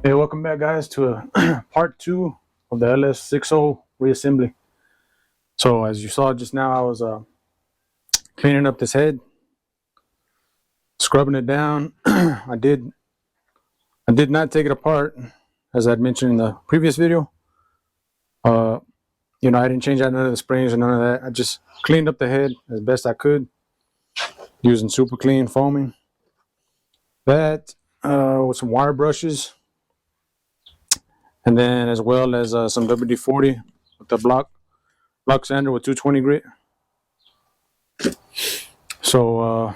Hey, welcome back, guys, to part 2 of the LS60 reassembly. So, as you saw just now, I was cleaning up this head, scrubbing it down. I did not take it apart, as I'd mentioned in the previous video. I didn't change out none of the springs or none of that. I just cleaned up the head as best I could using super clean foaming. That with some wire brushes, and then as well as some WD-40 with the block sander with 220 grit. So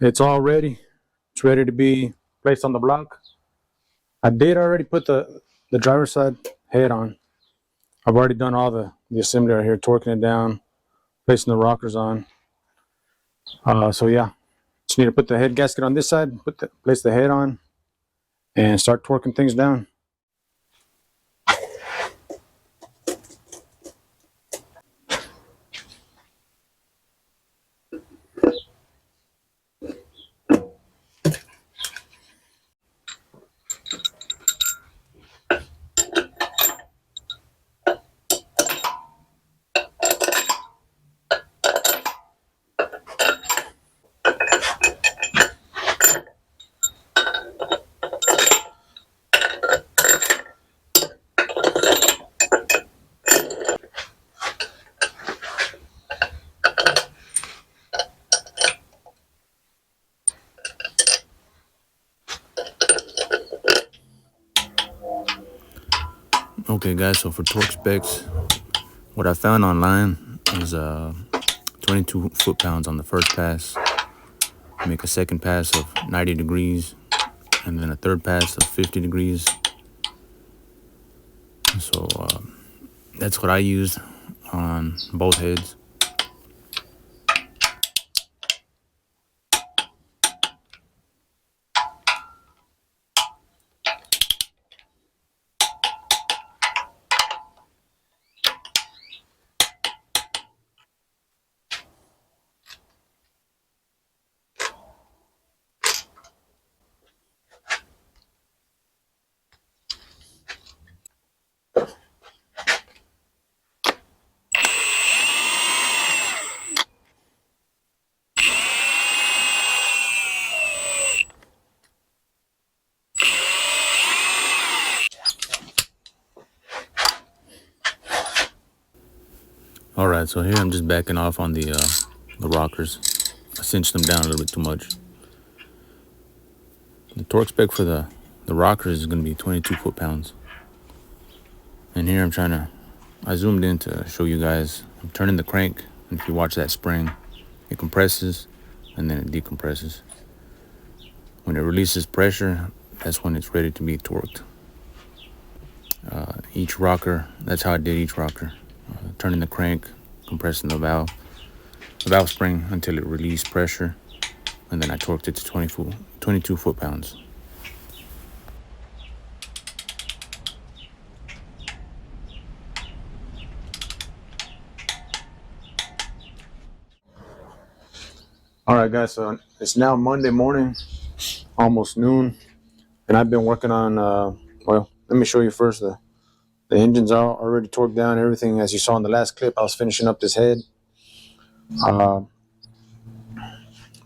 it's all ready. It's ready to be placed on the block. I did already put the driver's side head on. I've already done all the assembly right here, torquing it down, placing the rockers on. So yeah, just need to put the head gasket on this side, place the head on, and start torquing things down. Okay guys, so for torque specs, what I found online is 22 foot-pounds on the first pass. Make a second pass of 90 degrees and then a third pass of 50 degrees. So that's what I used on both heads. Alright, so here I'm just backing off on the rockers. I cinched them down a little bit too much. The torque spec for the rockers is going to be 22 foot-pounds. And here I zoomed in to show you guys. I'm turning the crank, and if you watch that spring, it compresses and then it decompresses. When it releases pressure, that's when it's ready to be torqued. Each rocker, that's how I did each rocker. Turning the crank, compressing the valve spring until it released pressure, and then I torqued it to 22 foot-pounds. All right, guys, so it's now Monday morning, almost noon, and I've been working on, well, let me show you first. The engines are already torqued down, everything. As you saw in the last clip, I was finishing up this head.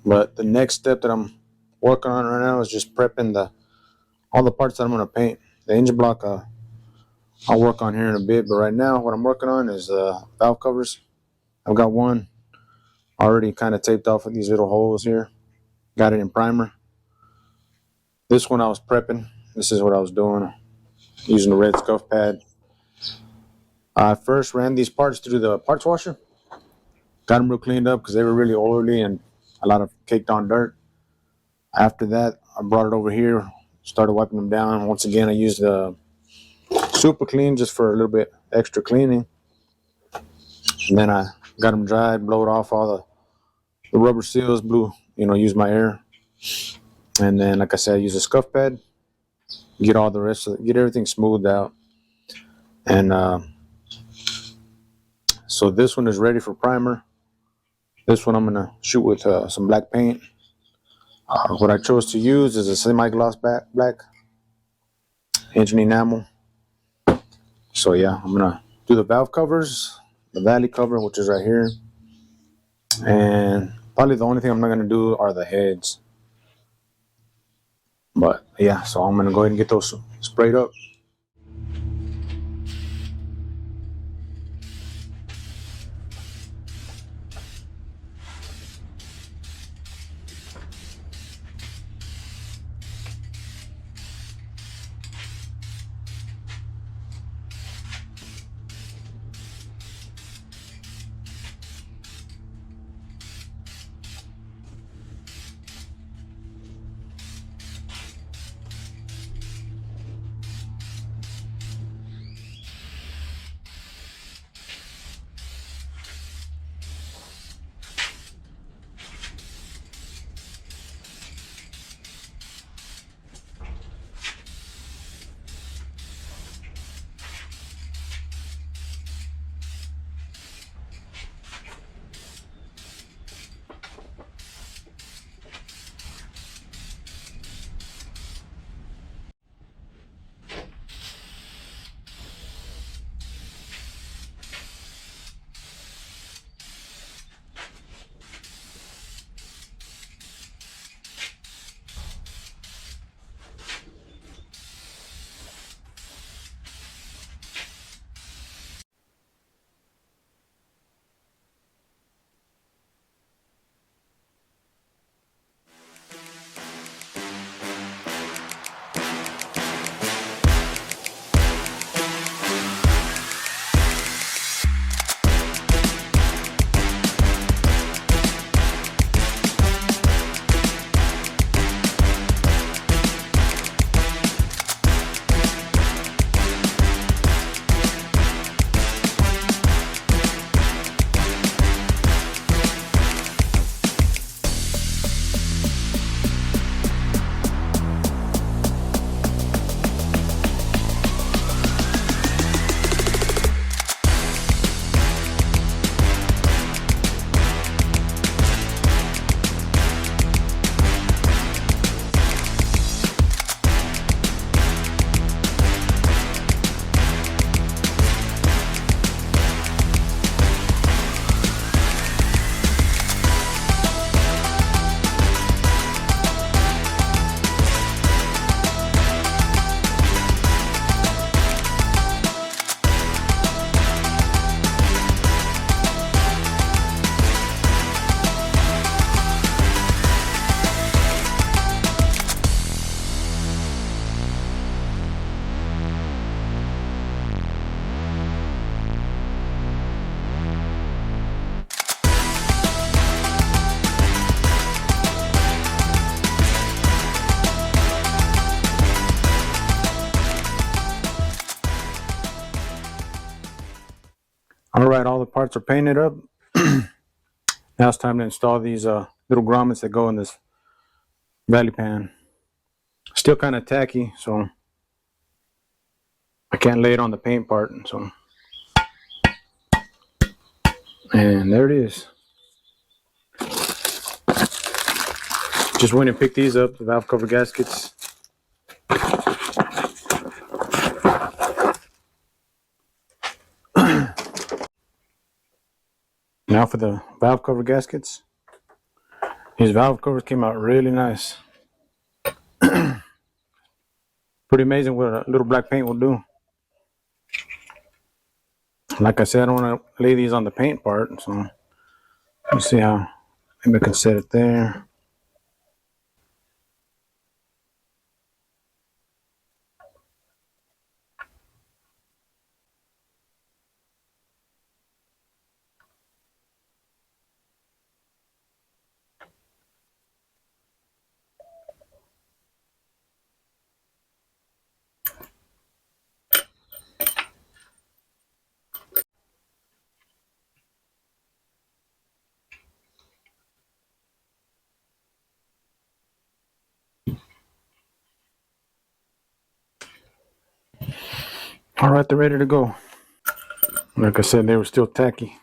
But the next step that I'm working on right now is just prepping all the parts that I'm going to paint. The engine block I'll work on here in a bit, but right now what I'm working on is valve covers. I've got one already kind of taped off with these little holes here. Got it in primer. This one I was prepping. This is what I was doing, using the red scuff pad. I first ran these parts through the parts washer. Got them real cleaned up because they were really oily and a lot of caked on dirt. After that, I brought it over here, started wiping them down. Once again, I used the super clean just for a little bit extra cleaning. And then I got them dried, blowed off all the rubber seals, used my air. And then, like I said, I used a scuff pad, get all the rest of it, get everything smoothed out. And so this one is ready for primer. This one I'm gonna shoot with some black paint. What I chose to use is a semi-gloss black. engine enamel. So yeah, I'm gonna do the valve covers, the valley cover, which is right here, and probably the only thing I'm not gonna do are the heads. But yeah, so I'm gonna go ahead and get those sprayed up. All right, all the parts are painted up. Now it's time to install these little grommets that go in this valley pan. Still kind of tacky, so I can't lay it on the paint part. So, and there it is. Just went and picked these up, the valve cover gaskets. Now for the valve cover gaskets. These valve covers came out really nice. Pretty amazing what a little black paint will do. Like I said, I don't want to lay these on the paint part, so let's see how maybe I can set it there. All right, they're ready to go. Like I said, they were still tacky.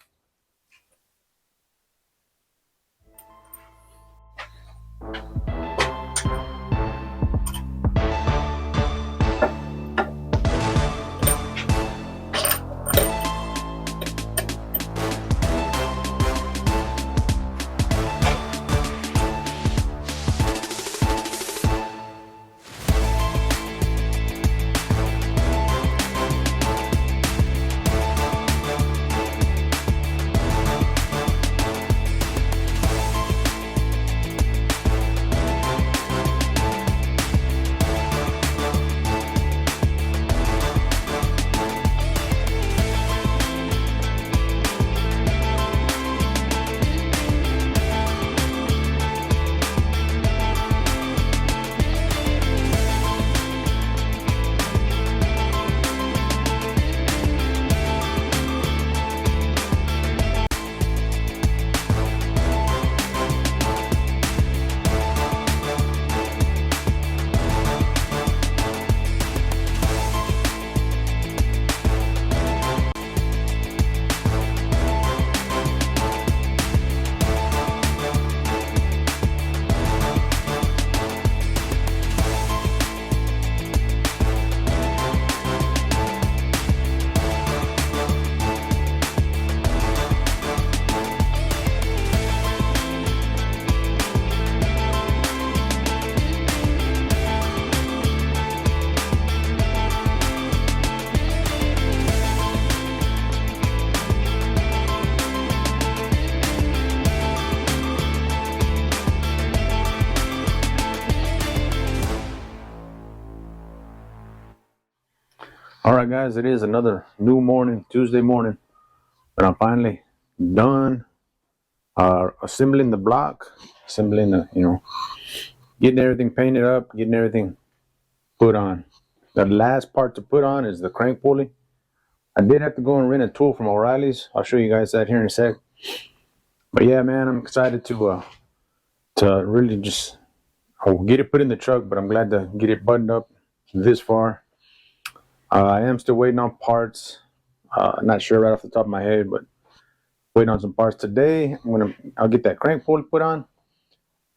All right, guys, it is another new morning, Tuesday morning, but I'm finally done assembling the block, assembling the, getting everything painted up, getting everything put on. The last part to put on is the crank pulley. I did have to go and rent a tool from O'Reilly's. I'll show you guys that here in a sec. But yeah, man, I'm excited to really just get it put in the truck, but I'm glad to get it buttoned up this far. I am still waiting on parts. Not sure right off the top of my head, but waiting on some parts today. I'll get that crank pulley put on,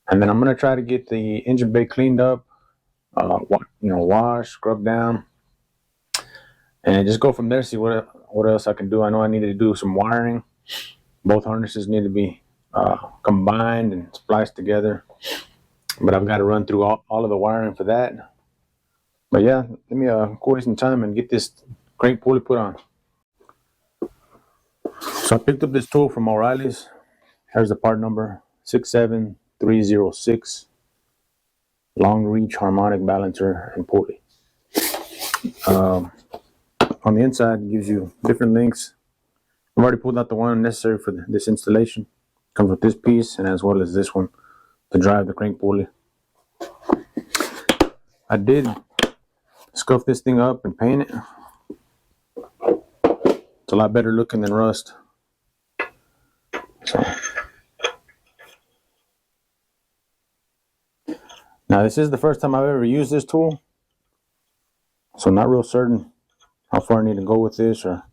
and then I'm gonna try to get the engine bay cleaned up, wash, scrub down, and just go from there. See what else I can do. I know I need to do some wiring. Both harnesses need to be combined and spliced together, but I've got to run through all of the wiring for that. But yeah, let me go waste some time and get this crank pulley put on. So I picked up this tool from O'Reilly's. Here's the part number 67306. Long reach harmonic balancer and pulley. On the inside, it gives you different links. I've already pulled out the one necessary for this installation. Comes with this piece and as well as this one to drive the crank pulley. I did scuff this thing up and paint it. It's a lot better looking than rust. So now this is the first time I've ever used this tool, so I'm not real certain how far I need to go with this, or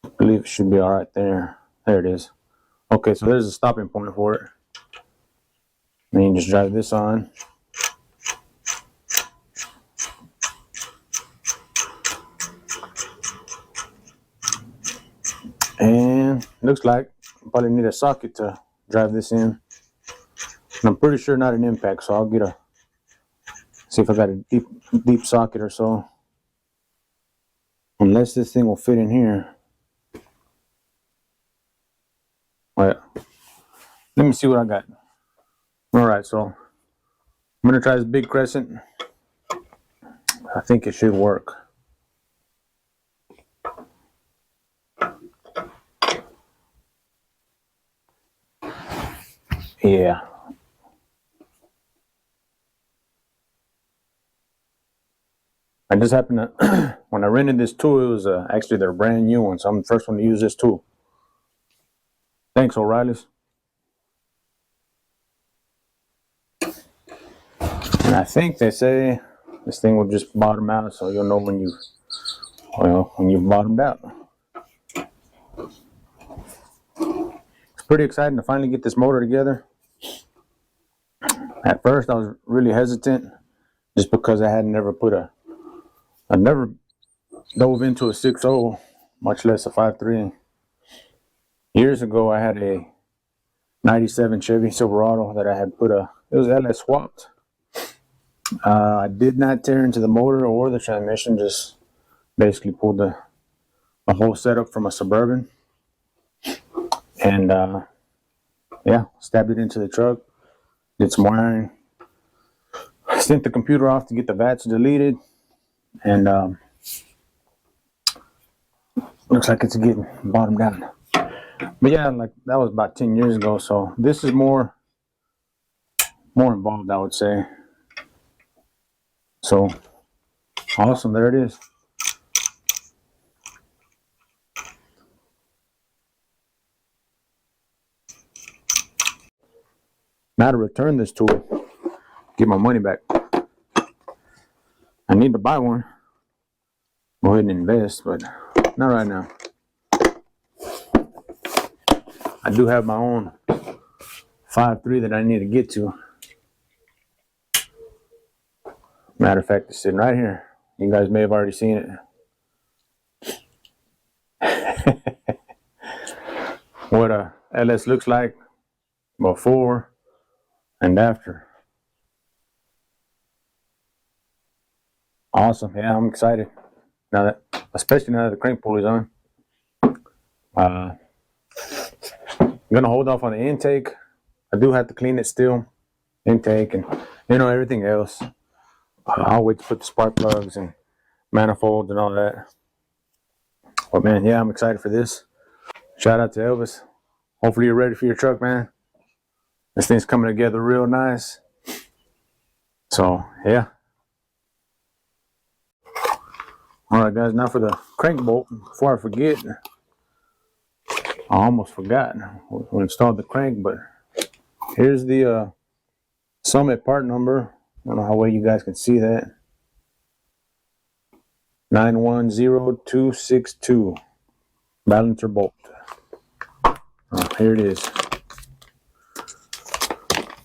I believe it should be all right there. There it is. Okay, so there's a stopping point for it. Then you just drive this on. And looks like I probably need a socket to drive this in. And I'm pretty sure not an impact, so I'll see if I got a deep socket or so. Unless this thing will fit in here. Alright, let me see what I got. Alright, so I'm gonna try this big crescent. I think it should work. Yeah. I just happened to, when I rented this tool, it was actually their brand new one, so I'm the first one to use this tool. Thanks, O'Reilly's. And I think they say this thing will just bottom out, so you'll know when you've bottomed out. It's pretty exciting to finally get this motor together. At first, I was really hesitant, just because I never dove into a 6.0, much less a 5.3. Years ago, I had a 97 Chevy Silverado that I had it was LS swapped. I did not tear into the motor or the transmission, just basically pulled the whole setup from a Suburban. And yeah, stabbed it into the truck, did some wiring, sent the computer off to get the VATs deleted, and looks like it's getting bottomed down. But yeah, like that was about 10 years ago, so this is more involved, I would say. So awesome, there it is. Now to return this tool, get my money back. I need to buy one. Go ahead and invest, but not right now. I do have my own 5.3 that I need to get to. Matter of fact, it's sitting right here. You guys may have already seen it. What a LS looks like before and after. Awesome. Yeah, I'm excited. Especially now that the crank pulley's on. I'm gonna hold off on the intake. I do have to clean it still, intake and everything else. I'll wait to put the spark plugs and manifolds and all that. But man, yeah, I'm excited for this. Shout out to Elvis. Hopefully you're ready for your truck, man. This thing's coming together real nice. So yeah. All right, guys. Now for the crank bolt. Before I forget, I almost forgot. We installed the crank, but here's the Summit part number. I don't know how well you guys can see that. 910262 balancer bolt. Here it is.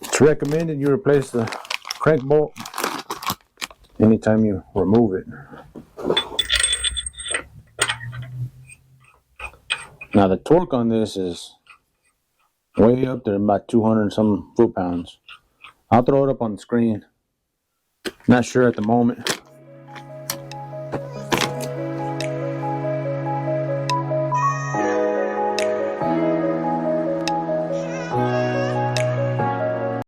It's recommended you replace the crank bolt anytime you remove it. Now the torque on this is way up there, about 200 some foot-pounds. I'll throw it up on the screen. Not sure at the moment.